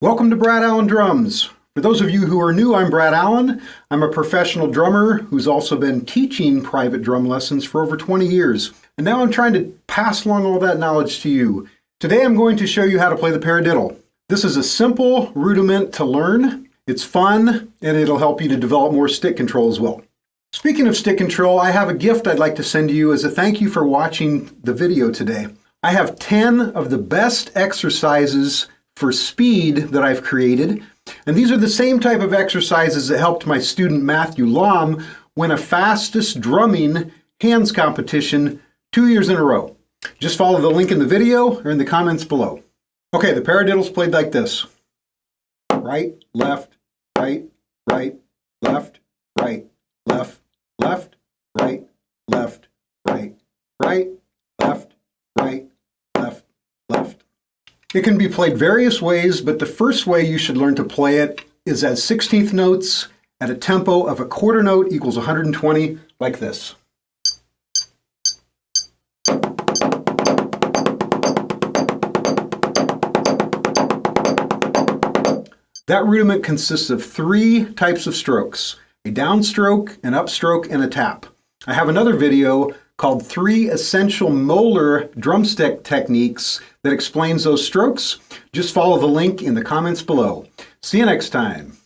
Welcome to Brad Allen Drums. For those of you who are new, I'm Brad Allen. I'm a professional drummer who's also been teaching private drum lessons for over 20 years. And now I'm trying to pass along all that knowledge to you. Today I'm going to show you how to play the paradiddle. This is a simple rudiment to learn. It's fun, and it'll help you to develop more stick control as well. Speaking of stick control, I have a gift I'd like to send to you as a thank you for watching the video today. I have 10 of the best exercises for speed that I've created. And these are the same type of exercises that helped my student Matthew Lam win a fastest drumming hands competition 2 years in a row. Just follow the link in the video or in the comments below. Okay, the paradiddle's played like this. Right, left, right, right, left, right, left, left, right, left, right, right, left, right, left, left. It can be played various ways, but the first way you should learn to play it is as 16th notes at a tempo of a quarter note equals 120, like this. That rudiment consists of 3 types of strokes: a downstroke, an upstroke, and a tap. I have another video called 3 Essential Molar Drumstick Techniques that explains those strokes. Just follow the link in the comments below. See you next time.